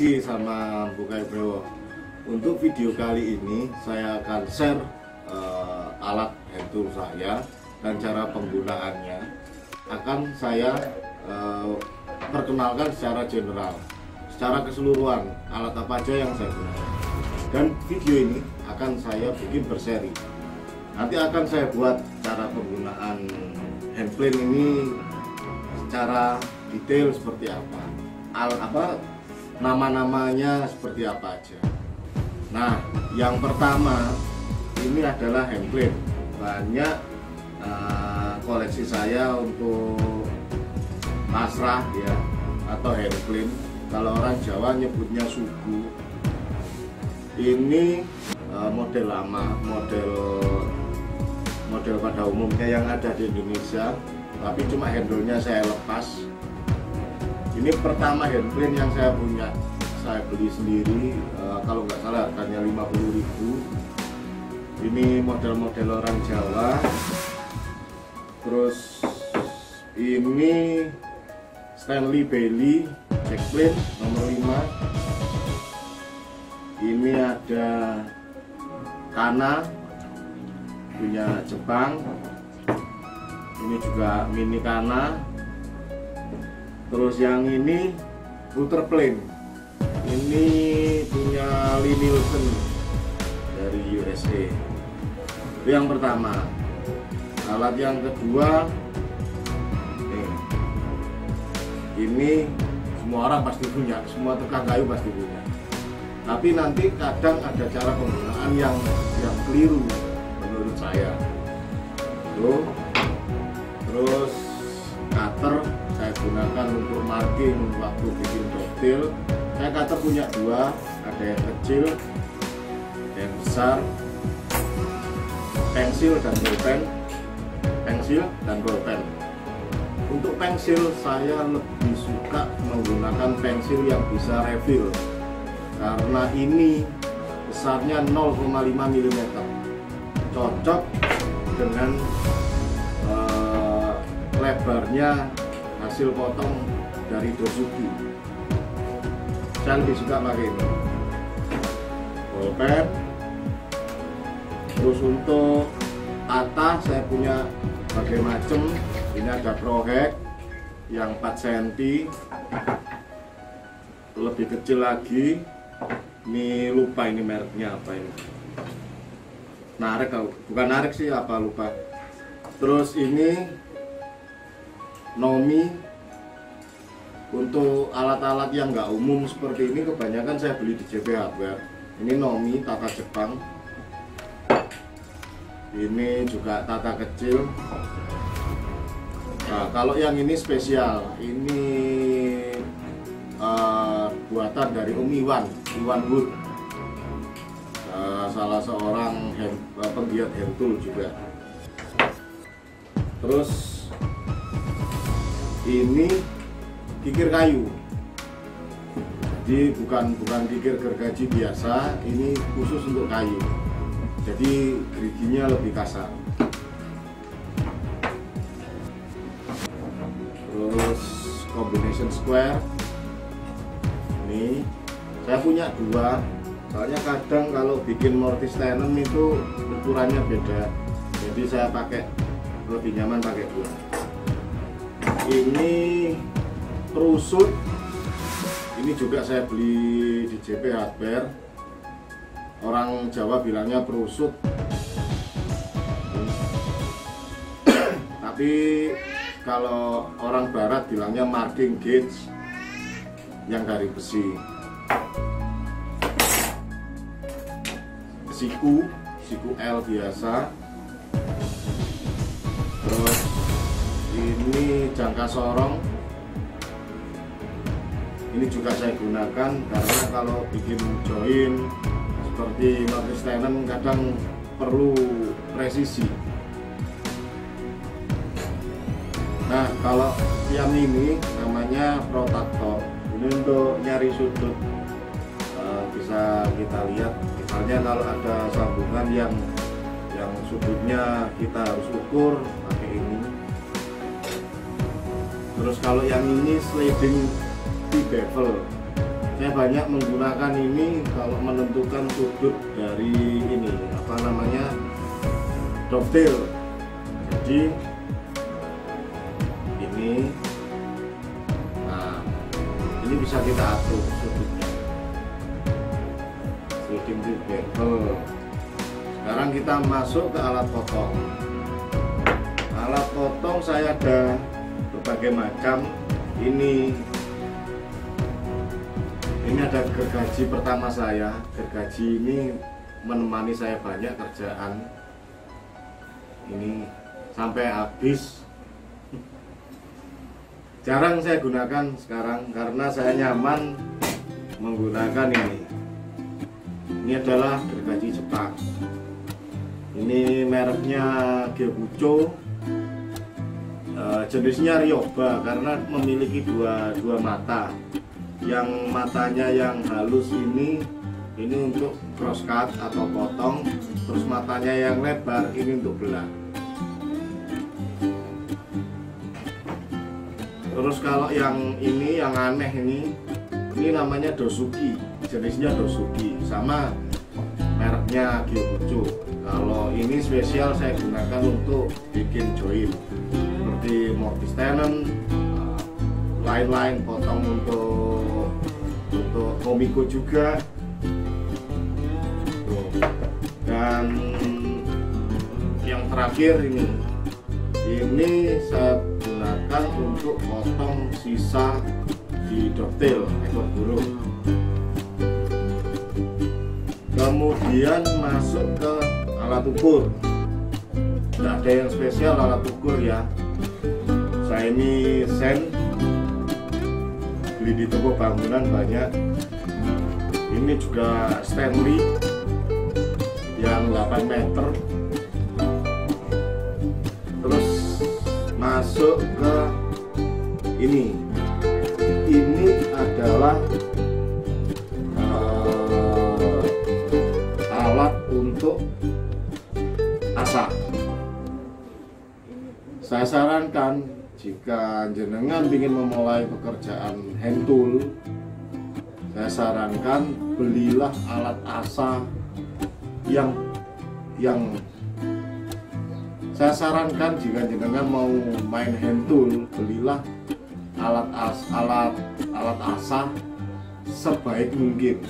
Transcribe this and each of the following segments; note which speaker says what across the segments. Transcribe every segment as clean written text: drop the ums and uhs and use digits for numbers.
Speaker 1: lagi sama Bu Kaibrewo. Untuk video kali ini saya akan share alat hand tool saya dan cara penggunaannya. Akan saya perkenalkan secara general, secara keseluruhan alat apa aja yang saya gunakan. Dan video ini akan saya bikin berseri. Nanti akan saya buat cara penggunaan handplane ini secara detail seperti apa, nama-namanya seperti apa aja. Nah, yang pertama ini adalah handplane. Banyak koleksi saya untuk pasrah ya, atau handplane. Kalau orang Jawa nyebutnya sugu. Ini model lama, model pada umumnya yang ada di Indonesia, tapi cuma handle-nya saya lepas. Ini pertama handplane yang saya punya, saya beli sendiri, kalau nggak salah harganya 50.000. Ini model-model orang Jawa. Terus ini Stanley Bailey jackplane nomor 5. Ini ada Kana punya Jepang. Ini juga mini Kana. Terus yang ini Rutherplane. Ini punya Lee Nielsen dari USA. Itu yang pertama. Alat yang kedua, ini semua orang pasti punya, semua tukang kayu pasti punya. Tapi nanti kadang ada cara penggunaan yang keliru menurut saya. Tuh. Terus cutter saya gunakan untuk marking waktu bikin dovetail. Saya cutter punya dua, ada yang kecil, ada yang besar. Pensil dan bolpen. Pensil dan bolpen. Untuk pensil saya lebih suka menggunakan pensil yang bisa refill, karena ini besarnya 0,5 mm, cocok dengan lebarnya hasil potong dari Dosuki. Saya lebih suka pakai ini bolpen. Terus untuk tata saya punya berbagai macam. Ini ada ProHack yang 4 cm, lebih kecil lagi. Ini lupa ini mereknya apa ini. Narek, bukan Narek sih, apa lupa. Terus ini Nomi. Untuk alat-alat yang nggak umum seperti ini kebanyakan saya beli di JP Hardware. Ini Nomi tata Jepang. Ini juga tata kecil. Nah, kalau yang ini spesial, ini buatan dari Om Iwan Wood, salah seorang penggiat hand tool juga. Terus ini kikir kayu, jadi bukan kikir gergaji biasa, ini khusus untuk kayu, jadi geriginya lebih kasar. Terus combination square, ini saya punya dua, soalnya kadang kalau bikin mortise tenon itu ukurannya beda, jadi saya pakai, lebih nyaman pakai dua. Ini perusut, ini juga saya beli di JP Hardware. Orang Jawa bilangnya perusut, tapi kalau orang Barat bilangnya marking gauge yang dari besi. Siku L biasa. Terus ini jangka sorong. Ini juga saya gunakan karena kalau bikin join seperti mortise tenon kadang perlu presisi. Nah, kalau yang ini namanya protractor. Ini untuk nyari sudut. Bisa kita lihat, misalnya kalau ada sambungan yang sudutnya kita harus ukur pakai ini. Terus kalau yang ini sliding T-bevel. saya banyak menggunakan ini kalau menentukan sudut dari ini apa namanya dovetail. Jadi ini, nah ini bisa kita atur sudutnya, sliding bevel. Sekarang kita masuk ke alat potong. Alat potong saya ada berbagai macam. Ini ada gergaji pertama saya. Gergaji ini menemani saya banyak kerjaan. Ini sampai habis. Jarang saya gunakan sekarang karena saya nyaman menggunakan ini. Ini adalah gergaji Jepang. Ini mereknya Gebucho. Jenisnya Ryoba karena memiliki dua mata. Yang matanya yang halus ini untuk cross cut atau potong, terus matanya yang lebar ini untuk belah. Terus kalau yang ini yang aneh ini namanya Dosuki, jenisnya Dosuki, sama mereknya Gebucho. Kalau ini spesial saya gunakan untuk bikin join seperti mortise tenon, lain-lain, potong untuk komiko juga. Dan yang terakhir ini saya gunakan untuk potong sisa di dovetail ekor burung. Kemudian masuk ke alat ukur. Tidak ada yang spesial alat ukur ya. Saya ini sen, beli di toko bangunan banyak. Ini juga Stanley yang 8 meter. Terus masuk ke ini adalah alat untuk asah. Saya sarankan jika jenengan ingin memulai pekerjaan hand tool, saya sarankan belilah alat asah yang saya sarankan jika jenengan mau main hand tool, belilah alat asah sebaik mungkin.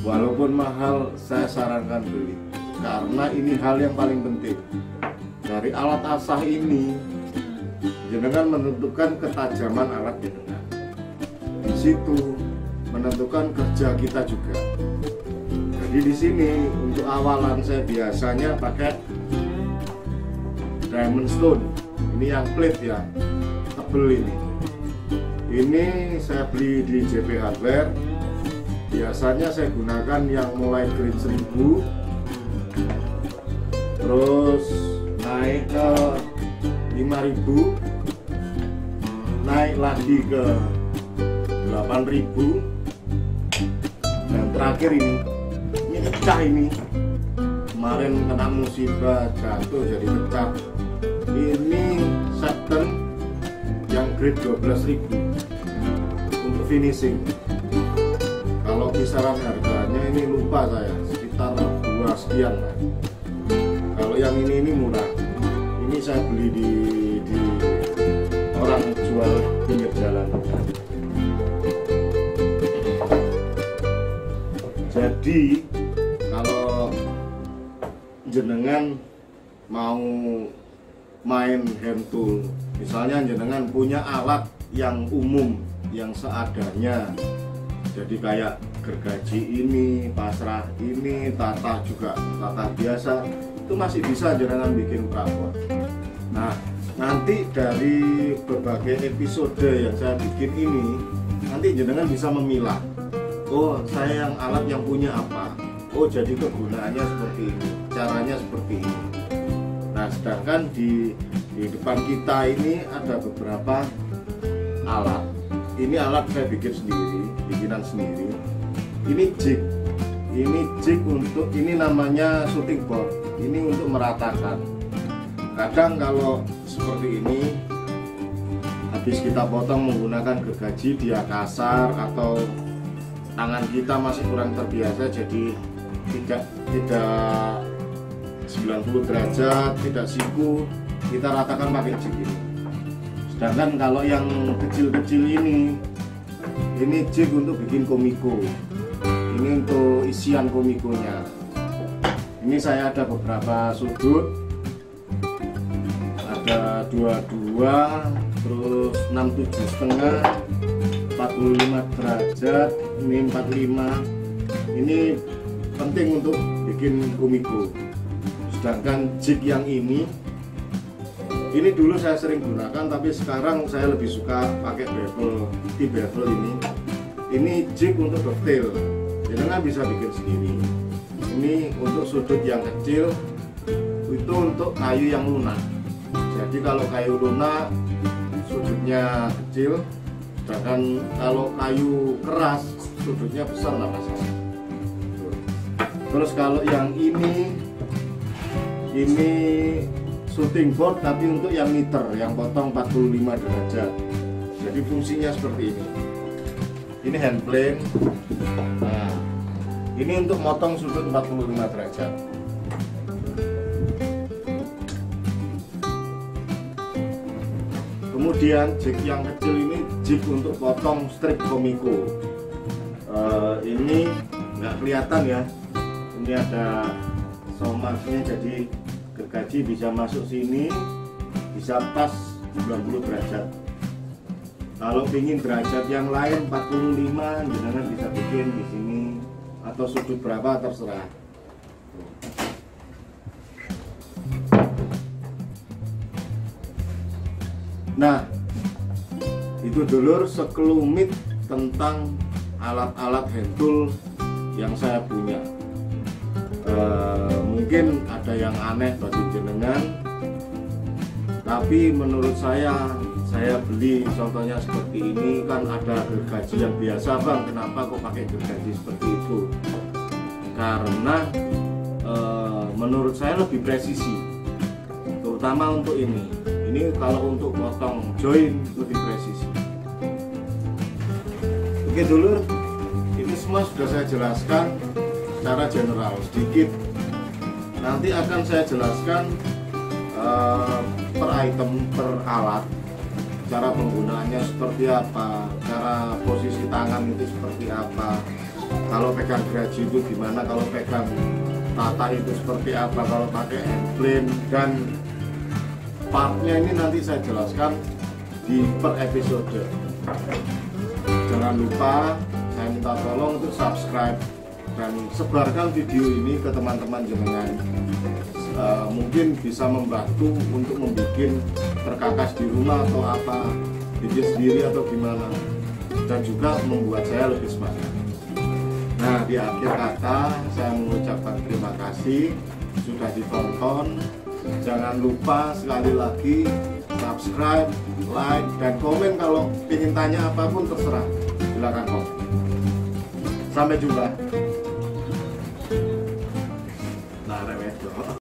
Speaker 1: Walaupun mahal, saya sarankan beli karena ini hal yang paling penting. Dari alat asah ini jenengan menentukan ketajaman alat jenengan. Di situ menentukan kerja kita juga. Jadi di sini untuk awalan saya biasanya pakai diamond stone. Ini yang plate ya, tebel ini. Ini saya beli di JP Hardware. Biasanya saya gunakan yang mulai grade 1000, terus naik ke 5000, naik lagi ke 8000, dan terakhir ini pecah ini. Kemarin kena musibah jatuh jadi pecah. Ini second yang grade 12.000 untuk finishing. Kalau kisaran harganya ini lupa saya, sekitar 2 sekian lah. Kalau yang ini murah. Ini saya beli di orang jual pinggir jalan. Jadi kalau jenengan mau main hand tool, misalnya jenengan punya alat yang umum, yang seadanya, jadi kayak gergaji ini, pasrah ini, tatah juga, tatah biasa, itu masih bisa jenengan bikin prapon. Nah, nanti dari berbagai episode yang saya bikin ini, nanti jenengan bisa memilah. Oh, saya yang alat yang punya apa? Oh, jadi kegunaannya seperti ini, caranya seperti ini. Nah, sedangkan di depan kita ini ada beberapa alat. Ini alat saya bikin sendiri, bikinan sendiri. Ini jig untuk, ini namanya shooting board. Ini untuk meratakan. Kadang kalau seperti ini habis kita potong menggunakan gergaji dia kasar atau tangan kita masih kurang terbiasa, jadi tidak 90 derajat, tidak siku, kita ratakan pakai jig ini. Sedangkan kalau yang kecil-kecil ini jig untuk bikin komiko, ini untuk isian komikonya. Ini saya ada beberapa sudut, ada 22, terus 67,5, 45 derajat, ini 45. Ini penting untuk bikin komiko. Sedangkan jig yang ini dulu saya sering gunakan, tapi sekarang saya lebih suka pakai bevel, T-bevel ini. Ini jig untuk dovetail, jadi bisa bikin sendiri. Ini untuk sudut yang kecil, itu untuk kayu yang lunak. Jadi kalau kayu lunak sudutnya kecil, sedangkan kalau kayu keras sudutnya besar lah masalah. Terus kalau yang ini shooting board, tapi untuk yang meter, yang potong 45 derajat. Jadi fungsinya seperti ini. Ini hand plane. Nah, ini untuk motong sudut 45 derajat. Kemudian jig yang kecil ini jig untuk potong strip komiko. Ini nggak kelihatan ya. Ini ada somaknya, jadi gergaji bisa masuk sini, bisa pas 90 derajat. Kalau ingin derajat yang lain 45, jangan bisa bikin di sini atau sudut berapa terserah. Nah, itu dulur sekelumit tentang alat-alat hand tool yang saya punya. Mungkin ada yang aneh bagi jenengan, tapi menurut saya beli contohnya seperti ini, kan ada gergaji yang biasa, bang, kenapa kok pakai gergaji seperti itu? Karena menurut saya lebih presisi, terutama untuk ini kalau untuk potong join lebih presisi. Oke dulur, ini semua sudah saya jelaskan secara general sedikit. Nanti akan saya jelaskan per item, per alat, cara penggunaannya seperti apa, cara posisi tangan itu seperti apa, kalau pegang gergaji itu gimana, kalau pegang tata itu seperti apa, kalau pakai hand plane, dan partnya ini nanti saya jelaskan di per episode. Jangan lupa saya minta tolong untuk subscribe dan sebarkan video ini ke teman-teman jenengan. Mungkin bisa membantu untuk membuat perkakas di rumah atau apa, bikin sendiri atau gimana, dan juga membuat saya lebih semangat. Nah, di akhir kata saya mengucapkan terima kasih sudah ditonton. Jangan lupa sekali lagi subscribe, like, dan komen. Kalau ingin tanya apapun terserah, silakan komen. Sampai jumpa.